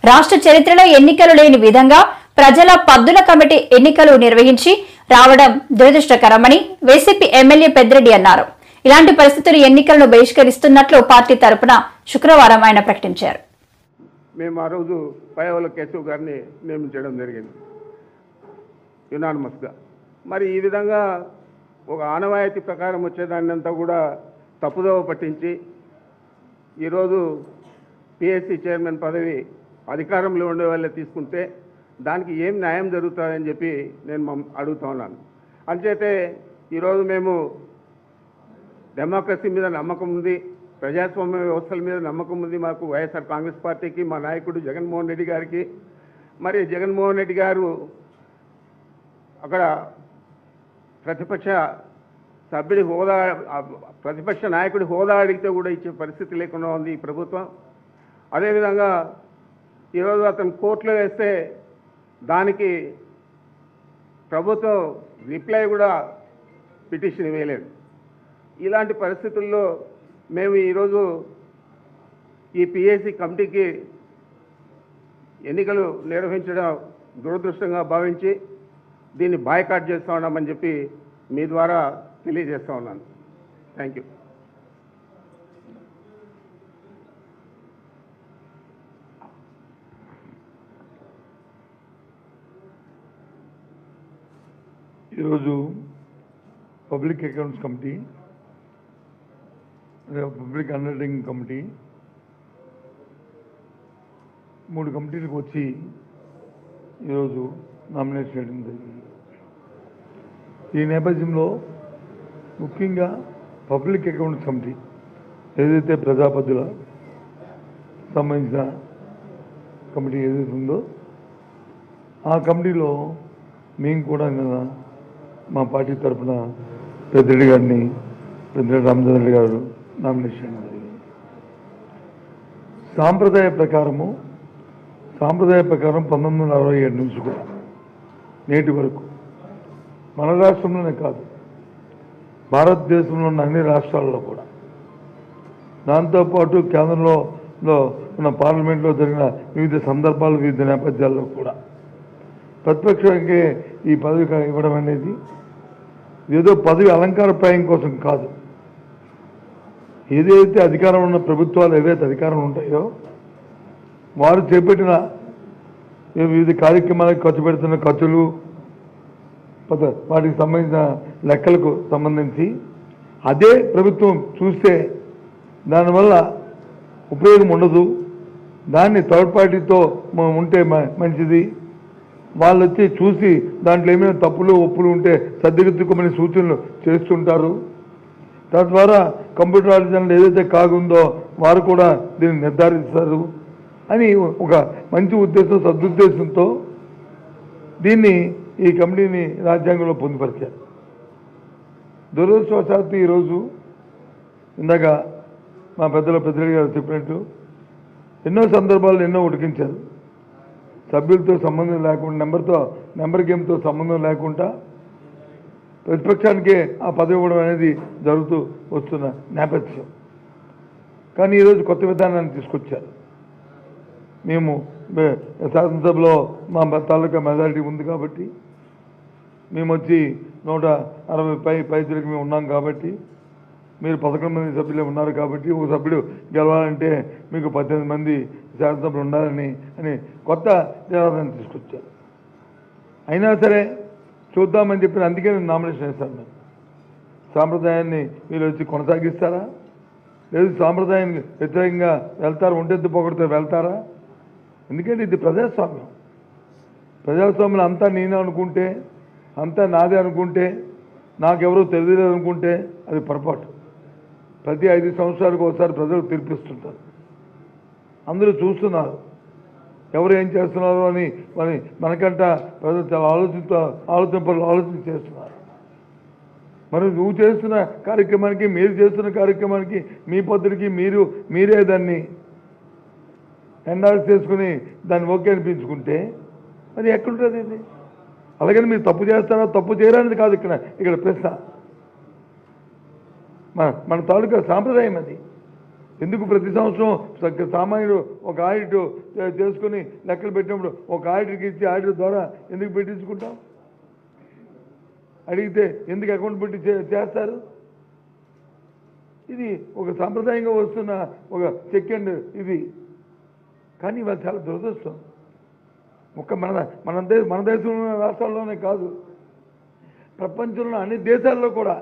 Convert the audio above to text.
రాష్ట్ర చరిత్రలో ఎన్నికలు లేని విధంగా ప్రజల పద్దుల కమిటీ ఎన్నికలు నిర్వహించి రావడం దురదృష్టకరమని వైసీపీ ఎమ్మెల్యే పెద్దిరెడ్డి అన్నారు. ఇలాంటి పరిస్థితులు ఎన్నికలను బహిష్కరిస్తున్నట్లు పార్టీ తరపున శుక్రవారం ఆయన ప్రకటించారు. మేము ఆ రోజు పయ్యవల కేశవ్ గారిని నియమించడం జరిగింది యునానిమస్గా. మరి ఈ విధంగా ఒక ఆనవాయితీ ప్రకారం వచ్చేదాన్నంతా కూడా తప్పుదోవ పట్టించి ఈరోజు పిఎస్సి చైర్మన్ పదవి అధికారంలో ఉండే వాళ్ళే తీసుకుంటే దానికి ఏం న్యాయం జరుగుతుందని చెప్పి నేను అడుగుతా ఉన్నాను. అంచేతే ఈరోజు మేము డెమోక్రసీ మీద నమ్మకం ఉంది, ప్రజాస్వామ్య వ్యవస్థల మీద నమ్మకం ఉంది మాకు, వైఎస్ఆర్ కాంగ్రెస్ పార్టీకి, మా నాయకుడు జగన్మోహన్ రెడ్డి గారికి. మరి జగన్మోహన్ రెడ్డి గారు అక్కడ ప్రతిపక్ష సభ్యుడి హోదా, ప్రతిపక్ష నాయకుడి హోదా అడిగితే కూడా ఇచ్చే పరిస్థితి లేకుండా ఉంది ఈ ప్రభుత్వం. అదేవిధంగా ఈరోజు అతను కోర్టులో వేస్తే దానికి ప్రభుత్వం రిప్లై కూడా పిటిషన్ ఇవ్వలేదు. ఇలాంటి పరిస్థితుల్లో మేము ఈరోజు ఈ పిఎస్సి కమిటీకి ఎన్నికలు నిర్వహించడం దురదృష్టంగా భావించి దీన్ని బాయ్కాట్ చేస్తూ ఉన్నామని చెప్పి మీ ద్వారా తెలియజేస్తూ ఉన్నాను. Thank you. ఈరోజు public accounts committee, public undertaking committee 3 కమిటీలకు వచ్చి ఈరోజు నామినేట్ చేయడం జరిగింది. ఈ నేపథ్యంలో ముఖ్యంగా పబ్లిక్ అకౌంట్స్ కమిటీ ఏదైతే ప్రజాపతుల సంబంధించిన కమిటీ ఏదైతే ఉందో ఆ కమిటీలో మేము కూడా మా పార్టీ తరఫున పెద్దిరెడ్డి గారిని, పెద్దిరెడ్డి రామచంద్ర గారు నామినేషన్ జరిగింది. సాంప్రదాయ ప్రకారం 1967 నుంచి కూడా నేటి వరకు మన రాష్ట్రంలోనే కాదు, భారతదేశంలో ఉన్న అన్ని రాష్ట్రాల్లో కూడా, దాంతోపాటు కేంద్రంలో ఉన్న పార్లమెంట్లో జరిగిన వివిధ సందర్భాలు, వివిధ నేపథ్యాల్లో కూడా ప్రతిపక్షానికి ఈ పదవి ఇవ్వడం అనేది ఏదో పదవి అలంకారప్రాయం కోసం కాదు. ఏదైతే అధికారం ఉన్న ప్రభుత్వాలు ఏవైతే అధికారం ఉంటాయో వారు చేపట్టిన వివిధ కార్యక్రమాలకు ఖర్చు పెడుతున్న ఖర్చులు, వాటికి సంబంధించిన లెక్కలకు సంబంధించి అదే ప్రభుత్వం చూస్తే దానివల్ల ఉపయోగం ఉండదు, దాన్ని థర్డ్ పార్టీతో ఉంటే మంచిది, వాళ్ళు వచ్చి చూసి దాంట్లో ఏమైనా తప్పులు ఒప్పులు ఉంటే సర్దిదిద్దుకోమని సూచనలు చేస్తుంటారు. తద్వారా కంప్యూటర్ ఆర్జనల్ ఏదైతే కాగుందో వారు కూడా దీన్ని నిర్ధారిస్తారు అని ఒక మంచి ఉద్దేశం, సదుద్దేశంతో దీన్ని ఈ కమిటీని రాజ్యాంగంలో పొందుపరిచారు. దురదృష్టవశాత్తు ఈరోజు ఇందాక మా పెద్దిరెడ్డి గారు చెప్పినట్టు ఎన్నో సందర్భాల్లో ఎన్నో ఉడికించారు. సభ్యులతో సంబంధం లేకుండా, నెంబర్ గేమ్తో సంబంధం లేకుండా ప్రతిపక్షానికే ఆ పదవి ఇవ్వడం అనేది జరుగుతూ వస్తున్న నేపథ్యం. కానీ ఈరోజు కొత్త విధానాన్ని తీసుకొచ్చారు. మేము శాసనసభలో మా తాలూకా మెజారిటీ ఉంది కాబట్టి, మేము వచ్చి 160 పైసలకు మేము ఉన్నాం కాబట్టి, మీరు 11 మంది సభ్యులే ఉన్నారు కాబట్టి ఒక సభ్యుడు గెలవాలంటే మీకు 18 మంది శాసనసభలు ఉండాలని కొత్త నినాదాన్ని తీసుకొచ్చారు. అయినా సరే చూద్దామని చెప్పిన అందుకే నేను నామినేషన్ వేస్తాను. నేను సాంప్రదాయాన్ని మీరు వచ్చి కొనసాగిస్తారా, లేదు సాంప్రదాయానికి వ్యతిరేకంగా వెళ్తారా, ఒంటెత్తు పొగడితే వెళ్తారా? ఎందుకంటే ఇది ప్రజాస్వామ్యం. ప్రజాస్వామ్యం అంతా నేనే అనుకుంటే, అంతా నాదే అనుకుంటే, నాకెవరూ తెలియలేదు అనుకుంటే అది పొరపాటు. ప్రతి 5 సంవత్సరాలకు ఒకసారి ప్రజలు తీర్పిస్తుంటారు. అందరూ చూస్తున్నారు ఎవరు ఏం చేస్తున్నారు అని. మనకంట ప్రజలు చాలా ఆలోచన చేస్తున్నారు. మరి నువ్వు చేస్తున్న కార్యక్రమానికి, మీరు చేస్తున్న కార్యక్రమానికి, మీ పద్ధతికి మీరే దాన్ని ఎండార్స్ చేసుకుని దాన్ని ఓకే అనిపించుకుంటే అది ఎక్కడుంటుంది ఇది? అలాగని మీరు తప్పు చేస్తారా, తప్పు చేయడానికి కాదు ఇక్కడ ప్రశ్న. మన తాలూకా సాంప్రదాయం అది. ఎందుకు ప్రతి సంవత్సరం సామాన్యుడు ఒక ఆడిట్ చేసుకుని లెక్కలు పెట్టినప్పుడు ఒక ఆడిటర్కి ఇచ్చి ఆడిటర్ ద్వారా ఎందుకు పెట్టించుకుంటాం? అడిగితే ఎందుకు అకౌంట్ పెట్టి చేస్తారు? ఇది ఒక సాంప్రదాయంగా వస్తున్న ఒక చెక్ అండ్ ఇది. కానీ ఇవాళ చాలా దురదృష్టం. మన దేశం రాష్ట్రాల్లోనే కాదు, ప్రపంచంలో అన్ని దేశాల్లో కూడా